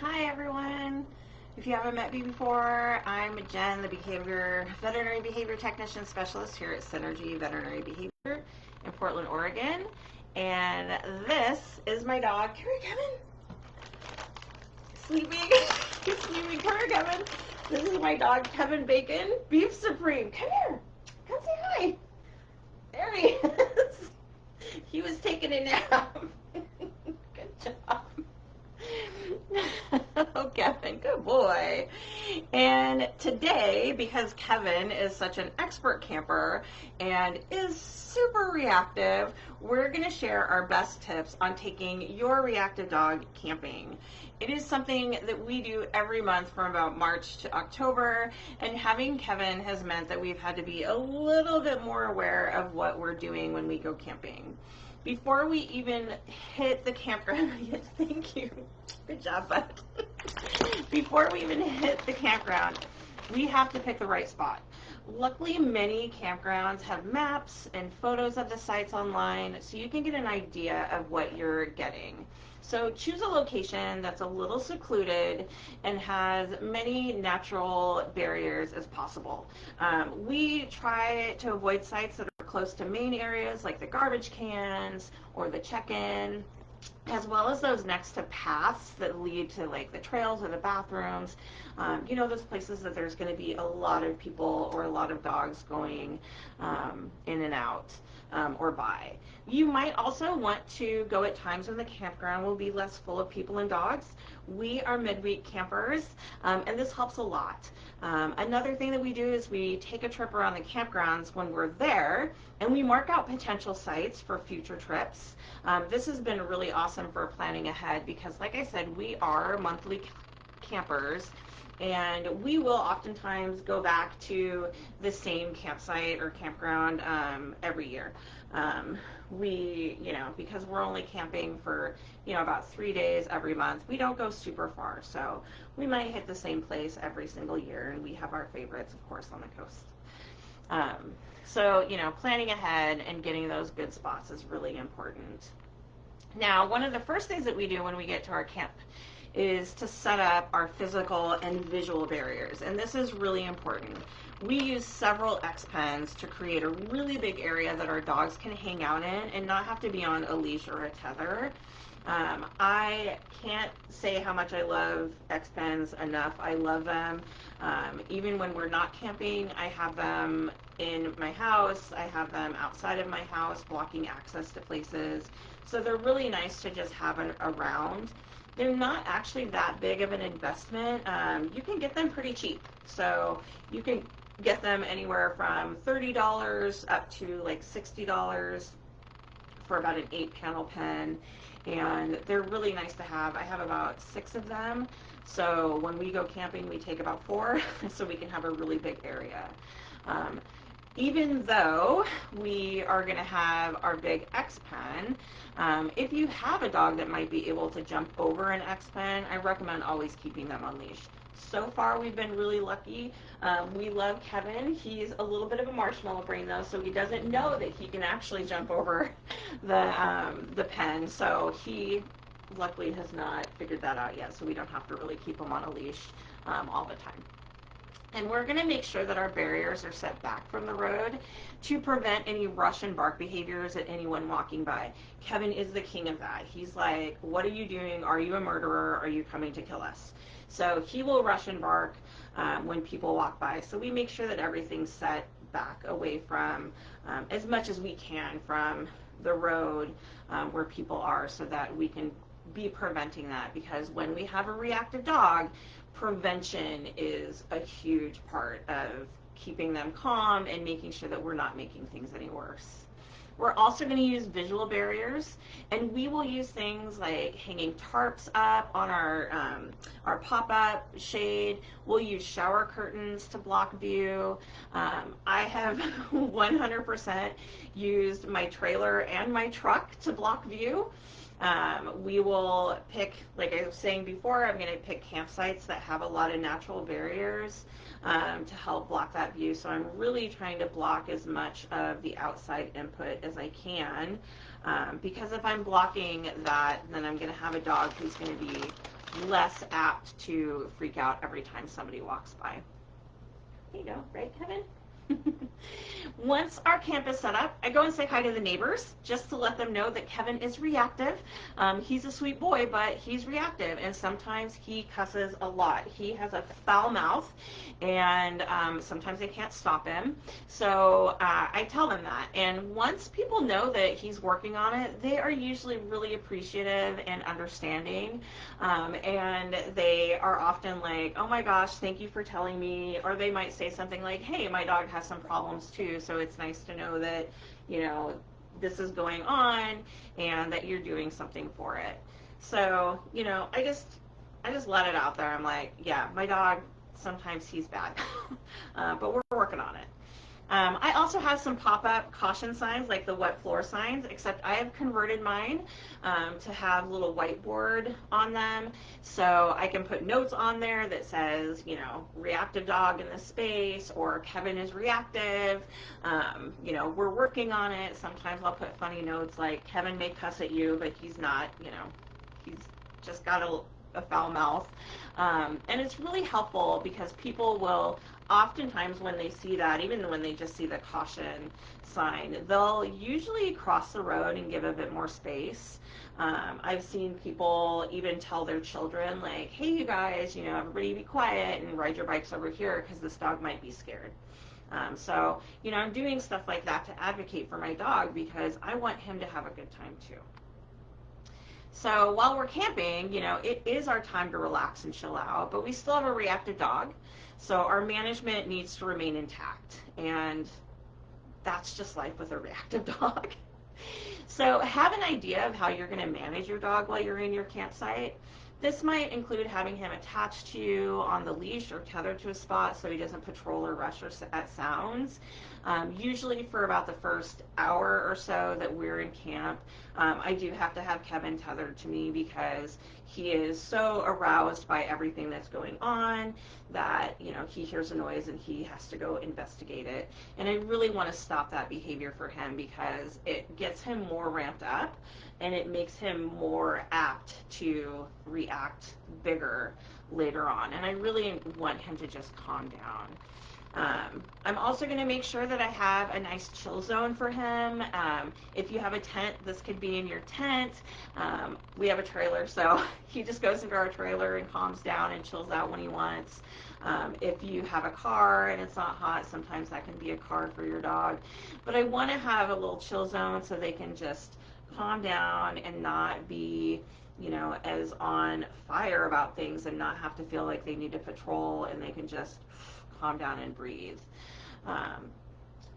Hi everyone. If you haven't met me before, I'm Jen, the veterinary behavior technician specialist here at Synergy Veterinary Behavior in Portland, Oregon. And this is my dog. Come here, Kevin. Sleeping. He's sleeping. Come here, Kevin. This is my dog, Kevin Bacon, Beef Supreme. Come here. Come say hi. There he is. He was taking a nap. Good job. Oh, Kevin, good boy. And today, because Kevin is such an expert camper and is super reactive, we're going to share our best tips on taking your reactive dog camping. It is something that we do every month from about March to October, and having Kevin has meant that we've had to be a little bit more aware of what we're doing when we go camping. Before we even hit the campground, yes, thank you. Good job, bud. Before we even hit the campground, we have to pick the right spot. Luckily, many campgrounds have maps and photos of the sites online, so you can get an idea of what you're getting. So choose a location that's a little secluded and has many natural barriers as possible. We try to avoid sites that are close to main areas like the garbage cans or the check-in, as well as those next to paths that lead to like the trails or the bathrooms. You know, those places that there's going to be a lot of people or a lot of dogs going in and out or by. You might also want to go at times when the campground will be less full of people and dogs. We are midweek campers, and this helps a lot. Another thing that we do is we take a trip around the campgrounds when we're there, and we mark out potential sites for future trips. This has been really awesome for planning ahead because, like I said, we are monthly campers, and we will oftentimes go back to the same campsite or campground every year. Because we're only camping for, about 3 days every month, we don't go super far. So we might hit the same place every single year, and we have our favorites, of course, on the coast. So, planning ahead and getting those good spots is really important. Now, one of the first things that we do when we get to our camp is to set up our physical and visual barriers, and this is really important. We use several X-pens to create a really big area that our dogs can hang out in and not have to be on a leash or a tether. I can't say how much I love X-pens enough. I love them. Even when we're not camping, I have them in my house. I have them outside of my house, blocking access to places. So they're really nice to just have around. They're not actually that big of an investment. You can get them pretty cheap. So you can get them anywhere from $30 up to like $60 for about an 8-panel pen. And they're really nice to have. I have about 6 of them. So when we go camping, we take about 4 so we can have a really big area. Even though we are going to have our big X-pen, if you have a dog that might be able to jump over an X-pen, I recommend always keeping them on leash. So far, we've been really lucky. We love Kevin. He's a little bit of a marshmallow brain, though, so he doesn't know that he can actually jump over the pen. So he luckily has not figured that out yet, so we don't have to really keep him on a leash all the time. And we're going to make sure that our barriers are set back from the road to prevent any rush and bark behaviors at anyone walking by. Kevin is the king of that. He's like, what are you doing? Are you a murderer? Are you coming to kill us? So he will rush and bark when people walk by. So we make sure that everything's set back away from, as much as we can, from the road where people are, so that we can be preventing that. Because when we have a reactive dog, prevention is a huge part of keeping them calm and making sure that we're not making things any worse. We're also going to use visual barriers, and we will use things like hanging tarps up on our pop-up shade. We'll use shower curtains to block view. I have 100% used my trailer and my truck to block view. We will pick, like I was saying before, I'm going to pick campsites that have a lot of natural barriers to help block that view. So I'm really trying to block as much of the outside input as I can, because if I'm blocking that, then I'm going to have a dog who's going to be less apt to freak out every time somebody walks by. There you go, right, Kevin? Once our camp is set up, I go and say hi to the neighbors just to let them know that Kevin is reactive. He's a sweet boy, but he's reactive, and sometimes he cusses a lot. He has a foul mouth, and sometimes they can't stop him. So I tell them that. And once people know that he's working on it, they are usually really appreciative and understanding. And they are often like, oh my gosh, thank you for telling me. Or they might say something like, hey, my dog has some problems too, so it's nice to know that, you know, this is going on and that you're doing something for it. So, you know, I just let it out there. I'm like, yeah, my dog, sometimes he's bad, but we're working on it. I also have some pop-up caution signs like the wet floor signs, except I have converted mine to have little whiteboard on them, so I can put notes on there that says, you know, reactive dog in this space, or Kevin is reactive, you know, we're working on it. Sometimes I'll put funny notes like Kevin may cuss at you, but he's not, you know, he's just got a foul mouth. And it's really helpful because people will oftentimes, when they see that, even when they just see the caution sign, they'll usually cross the road and give a bit more space. I've seen people even tell their children, like, hey, you guys, you know, everybody be quiet and ride your bikes over here because this dog might be scared. So, you know, I'm doing stuff like that to advocate for my dog because I want him to have a good time too. So while we're camping, you know, it is our time to relax and chill out, but we still have a reactive dog. So our management needs to remain intact. And that's just life with a reactive dog. So have an idea of how you're going to manage your dog while you're in your campsite. This might include having him attached to you on the leash or tethered to a spot so he doesn't patrol or rush at sounds. Usually for about the first hour or so that we're in camp, I do have to have Kevin tethered to me because he is so aroused by everything that's going on that, you know, he hears a noise and he has to go investigate it. And I really want to stop that behavior for him because it gets him more ramped up and it makes him more apt to react bigger later on. And I really want him to just calm down. I'm also going to make sure that I have a nice chill zone for him. If you have a tent, this could be in your tent. We have a trailer, so he just goes into our trailer and calms down and chills out when he wants. If you have a car and it's not hot, sometimes that can be a car for your dog. But I want to have a little chill zone so they can just calm down and not be, you know, as on fire about things and not have to feel like they need to patrol, and they can just calm down and breathe.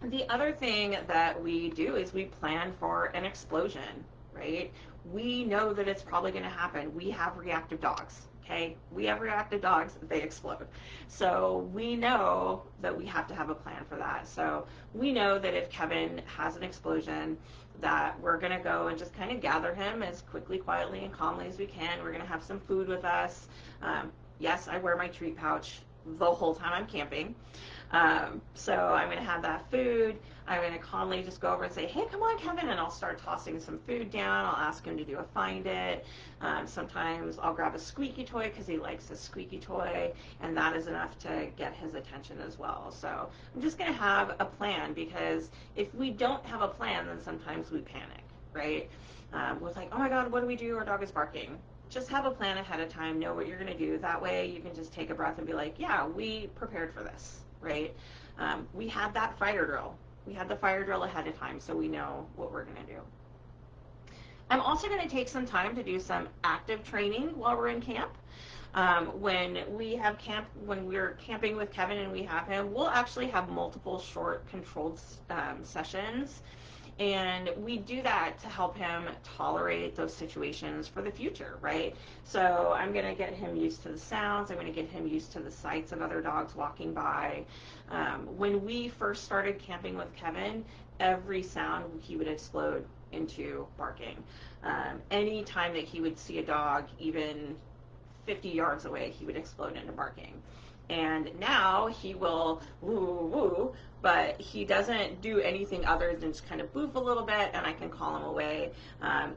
The other thing that we do is we plan for an explosion, right? We know that it's probably going to happen. We have reactive dogs, okay? We have reactive dogs, they explode. So we know that we have to have a plan for that. So we know that if Kevin has an explosion, that we're going to go and just kind of gather him as quickly, quietly, and calmly as we can. We're going to have some food with us. Yes, I wear my treat pouch the whole time I'm camping. So I'm going to have that food. I'm going to calmly just go over and say, hey, come on, Kevin, and I'll start tossing some food down. I'll ask him to do a find it. Sometimes I'll grab a squeaky toy because he likes a squeaky toy, and that is enough to get his attention as well. So I'm just going to have a plan, because if we don't have a plan, then sometimes we panic, right? We're like, oh my God, what do we do? Our dog is barking. Just have a plan ahead of time, know what you're going to do. That way you can just take a breath and be like, yeah, we prepared for this, right? We had that fire drill. We had the fire drill ahead of time, so we know what we're going to do. I'm also going to take some time to do some active training while we're in camp. When we're camping with Kevin and we have him, we'll actually have multiple short controlled sessions. And we do that to help him tolerate those situations for the future, right? So I'm going to get him used to the sounds. I'm going to get him used to the sights of other dogs walking by. When we first started camping with Kevin, every sound he would explode into barking. Any time that he would see a dog, even 50 yards away, he would explode into barking. And now he will woo, woo, woo, but he doesn't do anything other than just kind of boof a little bit, and I can call him away,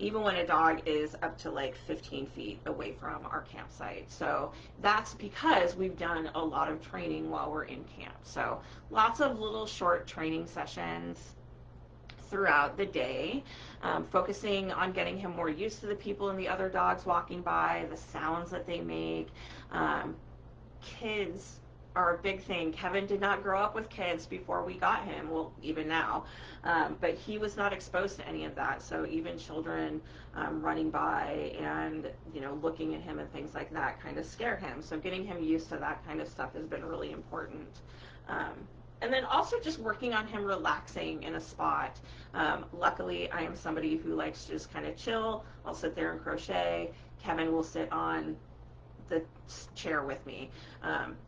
even when a dog is up to like 15 feet away from our campsite. So that's because we've done a lot of training while we're in camp. So lots of little short training sessions throughout the day, focusing on getting him more used to the people and the other dogs walking by, the sounds that they make. Kids are a big thing. Kevin did not grow up with kids before we got him, well, even now, but he was not exposed to any of that. So even children running by and, you know, looking at him and things like that kind of scare him. So getting him used to that kind of stuff has been really important. And then also just working on him relaxing in a spot. Luckily, I am somebody who likes to just kind of chill. I'll sit there and crochet. Kevin will sit on the chair with me.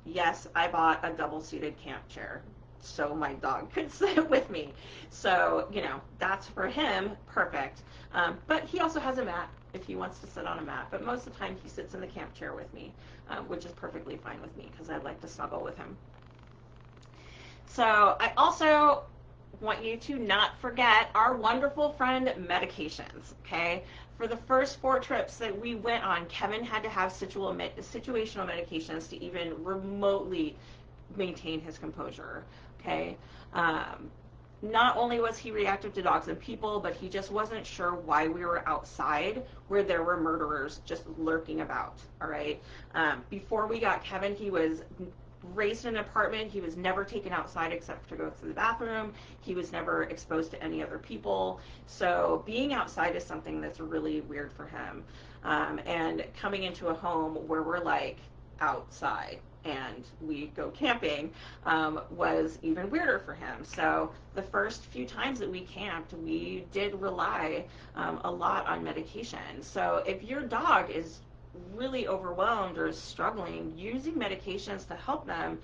Yes, I bought a double-seated camp chair so my dog could sit with me. So, you know, that's for him, perfect. But he also has a mat if he wants to sit on a mat. But most of the time he sits in the camp chair with me, which is perfectly fine with me because I like to snuggle with him. So I also want you to not forget our wonderful friend medications, okay? For the first 4 trips that we went on, Kevin had to have situational medications to even remotely maintain his composure, okay? Not only was he reactive to dogs and people, but he just wasn't sure why we were outside where there were murderers just lurking about, all right? Before we got Kevin, he was raised in an apartment. He was never taken outside except to go to the bathroom. He was never exposed to any other people. So being outside is something that's really weird for him. And coming into a home where we're like outside and we go camping was even weirder for him. So the first few times that we camped, we did rely a lot on medication. So if your dog is really overwhelmed or is struggling, using medications to help them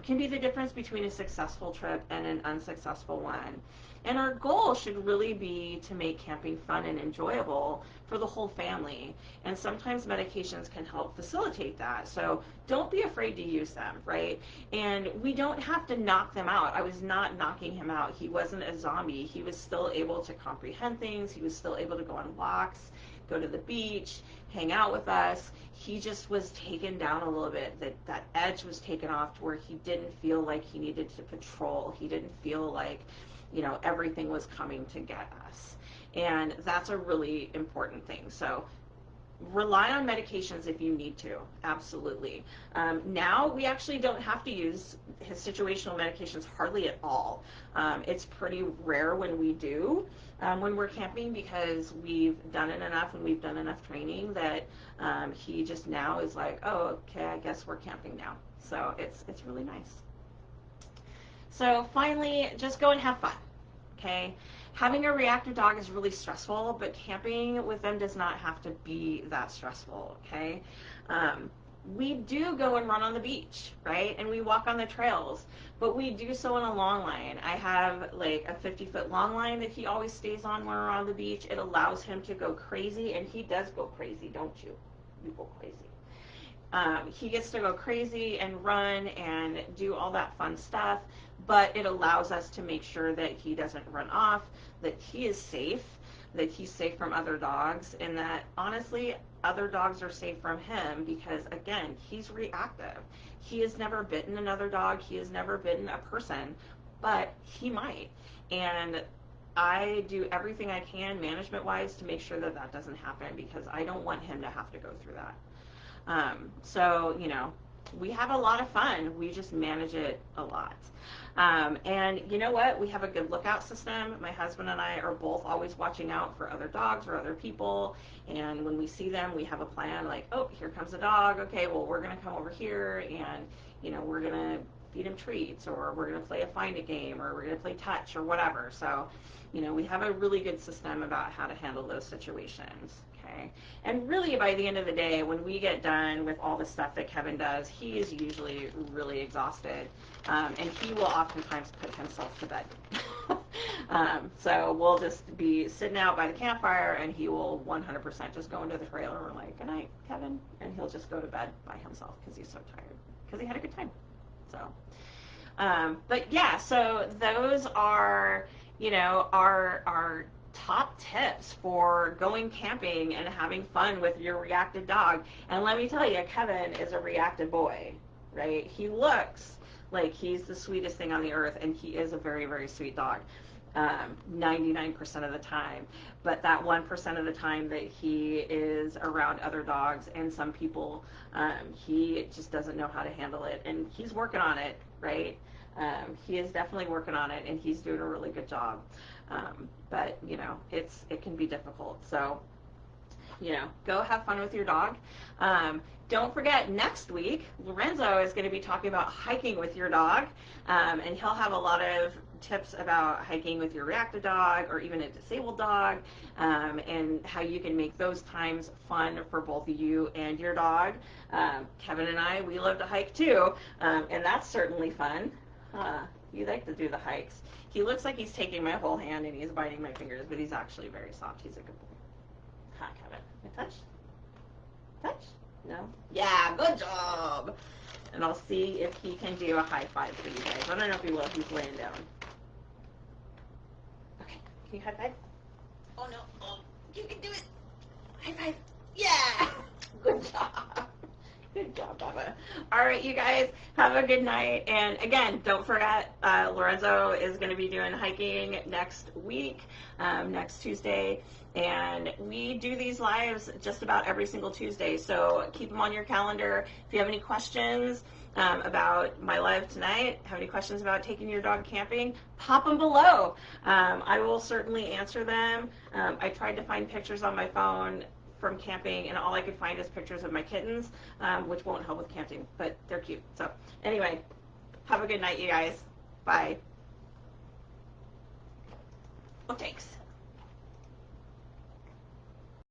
can be the difference between a successful trip and an unsuccessful one. And our goal should really be to make camping fun and enjoyable for the whole family. And sometimes medications can help facilitate that. So don't be afraid to use them, right? And we don't have to knock them out. I was not knocking him out. He wasn't a zombie. He was still able to comprehend things. He was still able to go on walks, go to the beach, hang out with us. He just was taken down a little bit. That edge was taken off to where he didn't feel like he needed to patrol. He didn't feel like, you know, everything was coming to get us. And that's a really important thing. So rely on medications if you need to, absolutely. Now we actually don't have to use his situational medications hardly at all. It's pretty rare when we do, when we're camping, because we've done it enough and we've done enough training that he just now is like, oh, okay, I guess we're camping now. So it's really nice. So finally, just go and have fun, okay? Having a reactive dog is really stressful, but camping with them does not have to be that stressful, okay? We do go and run on the beach, right? And we walk on the trails, but we do so in a long line. I have like a 50-foot long line that he always stays on when we're on the beach. It allows him to go crazy, and he does go crazy, don't you? You go crazy. He gets to go crazy and run and do all that fun stuff, but it allows us to make sure that he doesn't run off, that he is safe, that he's safe from other dogs, and that honestly other dogs are safe from him because, again, he's reactive. He has never bitten another dog. He has never bitten a person, but he might. And I do everything I can management-wise to make sure that that doesn't happen because I don't want him to have to go through that. So, you know, we have a lot of fun. We just manage it a lot. And you know what? We have a good lookout system. My husband and I are both always watching out for other dogs or other people. And when we see them, we have a plan like, oh, here comes a dog. Okay, well, we're going to come over here and, you know, we're going to feed him treats, or we're going to play a find it game, or we're going to play touch or whatever. So, you know, we have a really good system about how to handle those situations. Okay. And really, by the end of the day, when we get done with all the stuff that Kevin does, he is usually really exhausted, and he will oftentimes put himself to bed. So we'll just be sitting out by the campfire, and he will 100% just go into the trailer and we're like, good night, Kevin, and he'll just go to bed by himself because he's so tired. because he had a good time. So, but yeah, so those are, you know, our top tips for going camping and having fun with your reactive dog. And let me tell you, Kevin is a reactive boy, right? He looks like he's the sweetest thing on the earth, and he is a very, very sweet dog. 99% of the time, but that 1% of the time that he is around other dogs and some people, he just doesn't know how to handle it, and he's working on it, right? He is definitely working on it, and he's doing a really good job. But you know, it can be difficult. So, you know, go have fun with your dog. Don't forget, next week, Lorenzo is going to be talking about hiking with your dog, and he'll have a lot of tips about hiking with your reactive dog or even a disabled dog, and how you can make those times fun for both you and your dog. Kevin and I, we love to hike too, and that's certainly fun. You like to do the hikes. He looks like he's taking my whole hand and he's biting my fingers, but he's actually very soft. He's a good boy. Hi, Kevin. A touch? Touch? No? Yeah, good job. And I'll see if he can do a high five for you guys. I don't know if he will. He's laying down. Okay. Can you high five? Oh, no. Oh, you can do it. High five. Yeah. Good job. Good job, Baba. All right, you guys, have a good night. And again, don't forget, Lorenzo is going to be doing hiking next week, next Tuesday. And we do these lives just about every single Tuesday. So keep them on your calendar. If you have any questions about my live tonight, have any questions about taking your dog camping, pop them below. I will certainly answer them. I tried to find pictures on my phone from camping, and all I could find is pictures of my kittens, which won't help with camping, but they're cute. So anyway, have a good night, you guys. Bye. Oh, thanks.